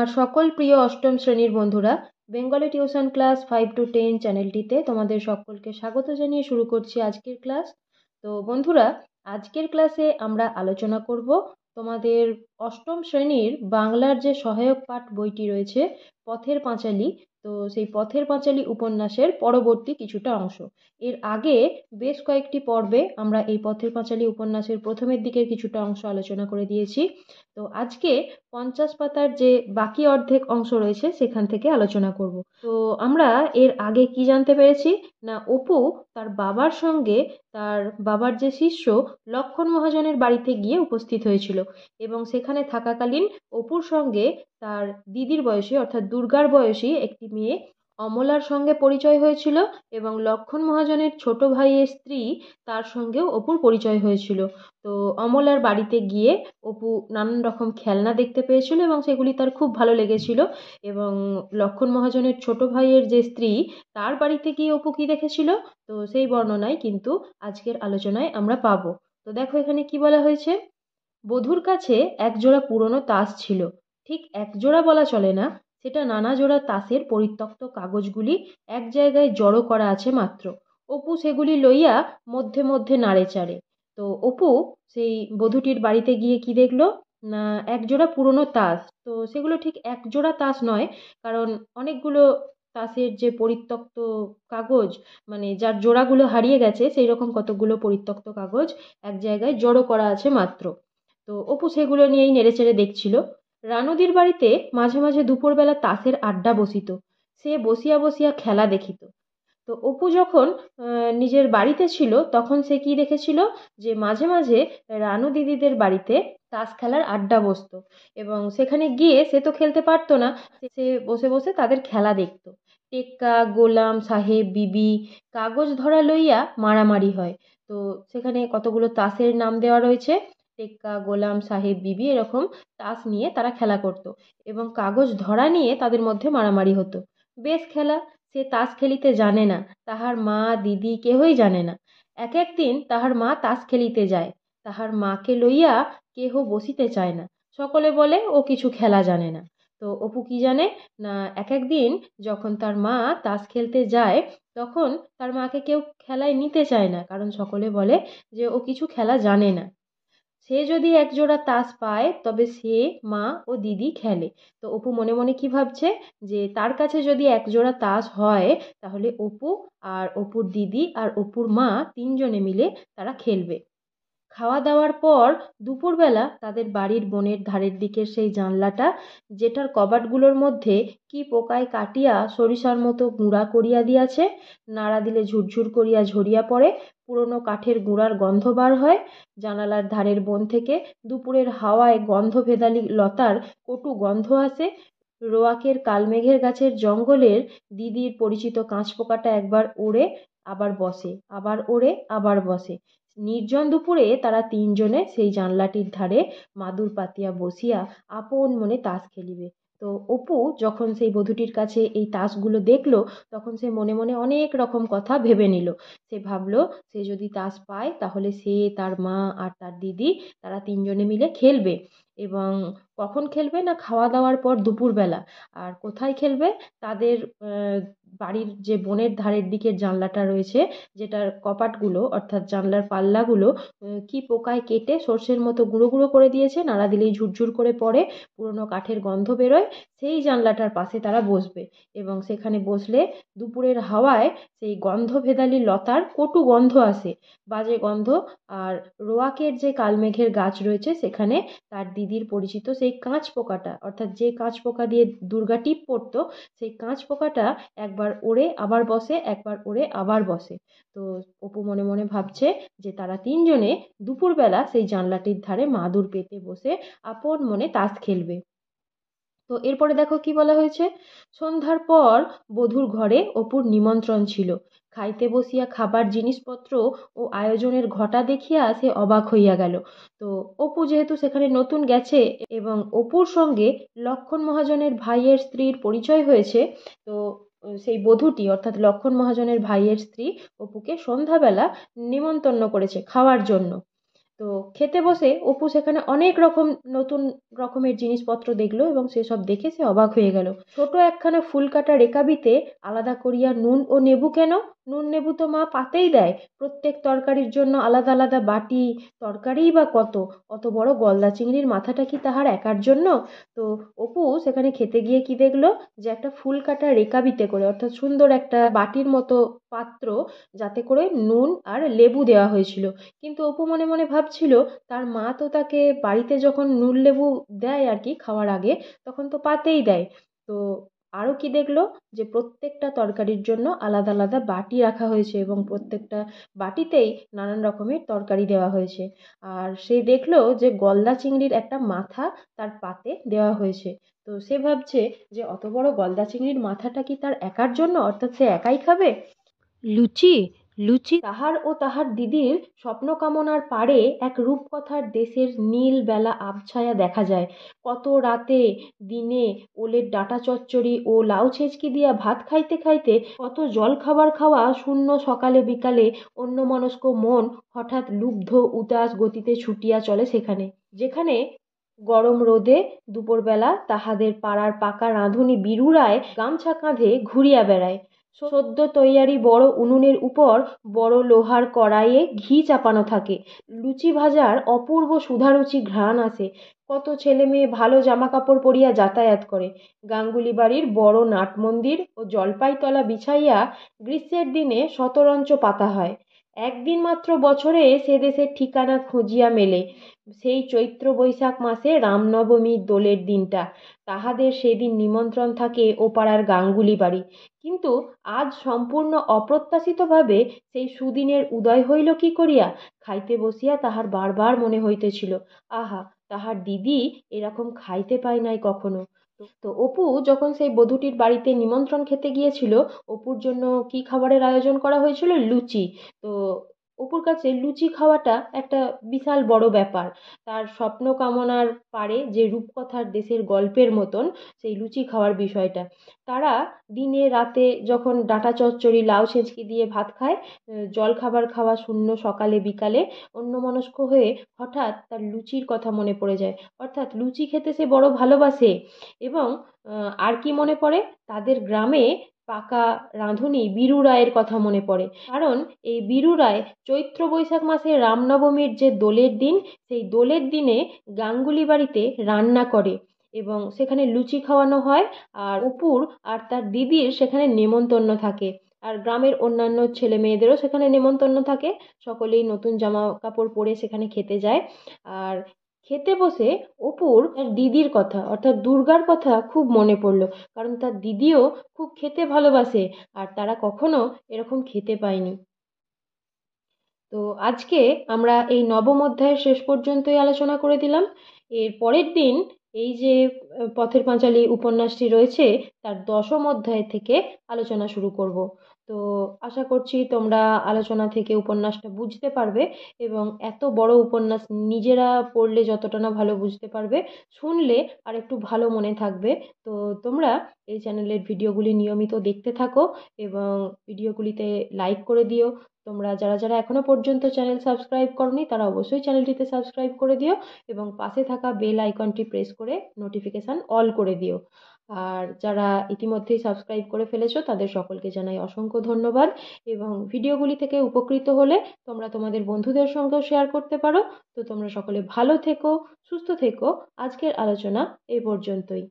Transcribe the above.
আমার সকল প্রিয় অষ্টম শ্রেণীর বন্ধুরা, বেঙ্গলি টিউশন ক্লাস 5 to 10 চ্যানেলটিতে তোমাদের সকলকে স্বাগত জানিয়ে শুরু করছি আজকের ক্লাস। তো বন্ধুরা, আজকের ক্লাসে আমরা আলোচনা করব তোমাদের অষ্টম শ্রেণীর বাংলার যে সহায়ক পাঠ বইটি রয়েছে পথের পাঁচালী। তো সেই পথের পাঁচালী উপন্যাসের পরবর্তী কিছুটা অংশ। এর আগে বেশ কয়েকটি পর্বে আমরা এই পথের পাঁচালী উপন্যাসের প্রথমের দিকের কিছুটা অংশ আলোচনা করে দিয়েছি। তো আজকে 50 পাতার যে বাকি অর্ধেক অংশ রয়েছে সেখান থেকে আলোচনা করব। তো আমরা এর আগে কি জানতে পেরেছি না, অপু তার বাবার সঙ্গে তার বাবার যে শিষ্য লক্ষণ মহাজনের বাড়িতে গিয়ে উপস্থিত হয়েছিল এবং সেখানে থাকাকালীন অপুর সঙ্গে তার দিদির বয়সী অর্থাৎ দুর্গার বয়সী একটি মেয়ে অমলার সঙ্গে পরিচয় হয়েছিল এবং লক্ষণ মহাজনের ছোট ভাইয়ের স্ত্রী তার সঙ্গেও অপুর পরিচয় হয়েছিল। তো অমলার বাড়িতে গিয়ে অপু নানান রকম খেলনা দেখতে পেয়েছিল এবং সেগুলি তার খুব ভালো লেগেছিল। এবং লক্ষণ মহাজনের ছোট ভাইয়ের যে স্ত্রী তার বাড়িতে গিয়ে অপু কি দেখেছিল, তো সেই বর্ণনাই কিন্তু আজকের আলোচনায় আমরা পাবো। তো দেখো এখানে কি বলা হয়েছে। বধূর কাছে এক জোড়া পুরনো তাস ছিল। ঠিক এক জোড়া বলা চলে না, সেটা নানা জোড়া তাসের পরিত্যক্ত কাগজগুলি এক জায়গায় জড়ো করা আছে মাত্র। অপু সেগুলি লইয়া মধ্যে মধ্যে নাড়ে চাড়ে। তো অপু সেই বধূটির বাড়িতে গিয়ে কি দেখলো না, এক জোড়া পুরনো তাস। তো সেগুলো ঠিক এক জোড়া তাস নয়, কারণ অনেকগুলো তাসের যে পরিত্যক্ত কাগজ, মানে যার জোড়াগুলো হারিয়ে গেছে সেই রকম কতগুলো পরিত্যক্ত কাগজ এক জায়গায় জড়ো করা আছে মাত্র। তো অপু সেগুলো নিয়েই নেড়েচেড়ে দেখছিল। রানুদির বাড়িতে মাঝে মাঝে দুপুরবেলা তাসের আড্ডা বসিত। সে বসিয়া বসিয়া খেলা দেখিত। তো অপু যখন নিজের বাড়িতে ছিল তখন সে কি দেখেছিল যে মাঝে মাঝে রানু দিদিদের বাড়িতে তাস খেলার আড্ডা বসতো এবং সেখানে গিয়ে সে তো খেলতে পারতো না, সে বসে বসে তাদের খেলা দেখতো। টেক্কা, গোলাম সাহেব, বিবি, কাগজ ধরা লইয়া মারামারি হয়। তো সেখানে কতগুলো তাসের নাম দেওয়া রয়েছে, টেক্কা, গোলাম সাহেব, বিবি, এরকম তাস নিয়ে তারা খেলা করত এবং কাগজ ধরা নিয়ে তাদের মধ্যে মারামারি হতো। বেশ খেলা। সে তাস খেলিতে জানে না, তাহার মা দিদি কেহই জানে না। একদিন তাহার মা তাস খেলিতে যায়, তাহার মাকে লইয়া কেহ বসিতে চায় না। সকলে বলে ও কিছু খেলা জানে না। তো অপু কি জানে না, একদিন যখন তার মা তাস খেলতে যায় তখন তার মাকে কেউ খেলায় নিতে চায় না, কারণ সকলে বলে যে ও কিছু খেলা জানে না। সে যদি একজোড়া তাস পায় তবে সে, মা ও দিদি খেলে। তো অপু মনে মনে কি ভাবছে যে তার কাছে যদি একজোড়া তাস হয় তাহলে অপু আর অপুর দিদি আর অপুর মা তিনজনে মিলে তারা খেলবে। খাওয়া দাওয়ার পর দুপুরবেলা তাদের বাড়ির বনের ধারের দিকের সেই জানলাটা, যেটার কবাটগুলোর মধ্যে কি পোকায় কাটিয়া সরিষার মতো গুঁড়া করিয়া দিয়াছে, নাড়া দিলে ঝুরঝুর করিয়া ঝরিয়া পড়ে, পুরনো কাঠের গুঁড়ার গন্ধ বার হয়। জানালার ধারের বন থেকে দুপুরের হাওয়ায় গন্ধ ভেদালি লতার কটু গন্ধ আসে। রোয়াকের কালমেঘের গাছের জঙ্গলের দিদির পরিচিত কাঁচপোকাটা একবার ওড়ে আবার বসে, আবার ওড়ে আবার বসে। নির্জন দুপুরে তারা তিনজনে সেই জানলাটির ধারে মাদুর পাতিয়া বসিয়া আপন মনে তাস খেলিবে। তো অপু যখন সেই বধূটির কাছে এই তাসগুলো দেখলো তখন সে মনে মনে অনেক রকম কথা ভেবে নিল। সে ভাবলো সে যদি তাস পায় তাহলে সে, তার মা আর তার দিদি তারা তিনজনে মিলে খেলবে। এবং কখন খেলবে না, খাওয়া দাওয়ার পর দুপুরবেলা। আর কোথায় খেলবে, তাদের বাড়ির যে বনের ধারের দিকের জানলাটা রয়েছে, যেটার কপাটগুলো অর্থাৎ জানলার পাল্লাগুলো কি পোকায় কেটে সর্ষের মতো গুঁড়ো গুঁড়ো করে দিয়েছে, নাড়া দিলেই ঝুরঝুর করে পড়ে, পুরনো কাঠের গন্ধ বেরোয়, সেই জানলাটার পাশে তারা বসবে। এবং সেখানে বসলে দুপুরের হাওয়ায় সেই গন্ধ ভেদালি লতার কটু গন্ধ আসে, বাজে গন্ধ। আর রোয়াকের যে কালমেঘের গাছ রয়েছে সেখানে তার দিদির পরিচিত সেই কাঁচ পোকাটা, অর্থাৎ যে কাঁচ পোকা দিয়ে দুর্গা টিপ পড়তো, সেই কাঁচ পোকাটা একবার ওড়ে আবার বসে, একবার ওড়ে আবার বসে। তো অপু মনে মনে ভাবছে যে তারা তিনজনে দুপুরবেলা সেই জানলাটির ধারে মাদুর পেতে বসে আপন মনে তাস খেলবে। তো এরপরে দেখো কি বলা হয়েছে। সন্ধ্যার পর বধূর ঘরে অপুর নিমন্ত্রণ ছিল। খাইতে বসিয়া খাবার জিনিসপত্র ও আয়োজনের ঘটা দেখিয়া সে অবাক হইয়া গেল। তো অপু যেহেতু সেখানে নতুন গেছে এবং অপুর সঙ্গে লক্ষণ মহাজনের ভাইয়ের স্ত্রীর পরিচয় হয়েছে, তো সেই বধূটি অর্থাৎ লক্ষণ মহাজনের ভাইয়ের স্ত্রী অপুকে সন্ধ্যাবেলা নিমন্ত্রণ করেছে খাওয়ার জন্য। তো খেতে বসে অপু সেখানে অনেক রকম নতুন রকমের জিনিসপত্র দেখলো এবং সেসব দেখে সে অবাক হয়ে গেল। ছোট একখানা ফুল কাটা রেকাবিতে আলাদা করিয়া নুন ও নেবু কেন? নুন নেবু তো মা পাতেই দেয়। প্রত্যেক তরকারির জন্য আলাদা আলাদা বাটি, তরকারিই বা কত! অত বড় গলদা চিংড়ির মাথাটা কি তাহার একার জন্য? তো অপু সেখানে খেতে গিয়ে কি দেখলো, যে একটা ফুল কাটা রেকাবিতে করে, অর্থাৎ সুন্দর একটা বাটির মতো পাত্র, যাতে করে নুন আর লেবু দেওয়া হয়েছিল। কিন্তু অপু মনে মনে ভাবছিল, তার মা তো তাকে বাড়িতে যখন নুন লেবু দেয় আর কি খাওয়ার আগে, তখন তো পাতেই দেয়। তো আরও কি দেখলো, যে প্রত্যেকটা তরকারির জন্য আলাদা আলাদা বাটি রাখা হয়েছে এবং প্রত্যেকটা বাটিতেই নানান রকমের তরকারি দেওয়া হয়েছে। আর সে দেখলো যে গলদা চিংড়ির একটা মাথা তার পাতে দেওয়া হয়েছে। তো সে ভাবছে যে অত বড় গলদা চিংড়ির মাথাটা কি তার একার জন্য, অর্থাৎ সে একাই খাবে? লুচি লুচি তাহার ও তাহার দিদির স্বপ্নকামনার পাড়ে এক রূপকথার দেশের নীল বেলা আবছায়া দেখা যায়। কত রাতে দিনে ওলের ডাঁটা চচ্চড়ি ও লাউ ছেঁচকি দিয়া ভাত খাইতে খাইতে, কত জল খাবার খাওয়া শূন্য সকালে বিকালে অন্যমনস্ক মন হঠাৎ লুব্ধ উদাস গতিতে ছুটিয়া চলে সেখানে, যেখানে গরম রোদে দুপুরবেলা তাহাদের পাড়ার পাকা রাঁধুনি বীরুরায় গামছা কাঁধে ঘুরিয়া বেড়ায়। সদ্য তৈয়ারি বড় উনুনের উপর বড় লোহার কড়াইয়ে ঘি চাপানো থাকে। লুচি ভাজার অপূর্ব সুধারুচি ঘ্রাণ আসে। কত ছেলে মেয়ে ভালো জামাকাপড় পরিয়া যাতায়াত করে। গাঙ্গুলি বাড়ির বড় নাটমন্দির ও জলপাইতলা বিছাইয়া গ্রীষ্মের দিনে শতরঞ্চ পাতা হয়। একদিন মাত্র বছরে সে দেশের ঠিকানা খুঁজিয়া মেলে, সেই চৈত্র বৈশাখ মাসে রামনবমীর দোলের দিনটা। তাহাদের সেদিন নিমন্ত্রণ থাকে ও পাড়ার গাঙ্গুলি বাড়ি। কিন্তু আজ সম্পূর্ণ অপ্রত্যাশিতভাবে সেই সুদিনের উদয় হইল কি করিয়া? খাইতে বসিয়া তাহার বারবার মনে হইতেছিল, আহা, তাহার দিদি এরকম খাইতে পায় নাই কখনো। তো অপু যখন সেই বধূটির বাড়িতে নিমন্ত্রণ খেতে গিয়েছিল, অপুর জন্য কি খাবারের আয়োজন করা হয়েছিল? লুচি। তো অপুর কাছে লুচি খাওয়াটা একটা বিশাল বড় ব্যাপার। তার স্বপ্ন কামনার পারে যে রূপকথার দেশের গল্পের মতন সেই লুচি খাওয়ার বিষয়টা। তারা দিনে রাতে যখন ডাঁটা চচ্চড়ি লাউ ছেঁচকি দিয়ে ভাত খায়, জল খাবার খাওয়া শূন্য সকালে বিকালে, অন্যমনস্ক হয়ে হঠাৎ তার লুচির কথা মনে পড়ে যায়। অর্থাৎ লুচি খেতে সে বড় ভালোবাসে। এবং আর কি মনে পড়ে, তাদের গ্রামে পাকা রাঁধুনি বীরু রায়ের কথা মনে পড়ে। কারণ এই বীরু রায় চৈত্র বৈশাখ মাসে রামনবমীর যে দোলের দিন, সেই দোলের দিনে গাঙ্গুলি বাড়িতে রান্না করে এবং সেখানে লুচি খাওয়ানো হয়। আর অপুর আর তার দিদির সেখানে নেমন্তন্ন থাকে। আর গ্রামের অন্যান্য ছেলে মেয়েদেরও সেখানে নেমন্তন্ন থাকে। সকলেই নতুন জামা কাপড় পরে সেখানে খেতে যায়। আর খেতে বসে অপুর তার দিদির কথা, অর্থাৎ দুর্গার কথা খুব মনে পড়ল। কারণ তার দিদিও খুব খেতে ভালোবাসে আর তারা কখনো এরকম খেতে পায়নি। তো আজকে আমরা এই নবম অধ্যায়ের শেষ পর্যন্তই আলোচনা করে দিলাম। এর পরের দিন এই যে পথের পাঁচালী উপন্যাসটি রয়েছে, তার দশম অধ্যায় থেকে আলোচনা শুরু করব। তো আশা করছি তোমরা আলোচনা থেকে উপন্যাসটা বুঝতে পারবে এবং এত বড় উপন্যাস নিজেরা পড়লে যতটা না ভালো বুঝতে পারবে, শুনলে আর একটু ভালো মনে থাকবে। তো তোমরা এই চ্যানেলের ভিডিওগুলি নিয়মিত দেখতে থাকো এবং ভিডিওগুলিতে লাইক করে দিও। তোমরা যারা যারা এখনো পর্যন্ত চ্যানেল সাবস্ক্রাইব করনি, তারা অবশ্যই চ্যানেলটিতে সাবস্ক্রাইব করে দিও এবং পাশে থাকা বেল আইকনটি প্রেস করে নোটিফিকেশান অল করে দিও। আর যারা ইতিমধ্যেই সাবস্ক্রাইব করে ফেলেছো, তাদের সকলকে জানাই অসংখ্য ধন্যবাদ। এবং ভিডিওগুলি থেকে উপকৃত হলে তোমরা তোমাদের বন্ধুদের সঙ্গেও শেয়ার করতে পারো। তো তোমরা সকলে ভালো থেকো, সুস্থ থেকো। আজকের আলোচনা এই পর্যন্তই।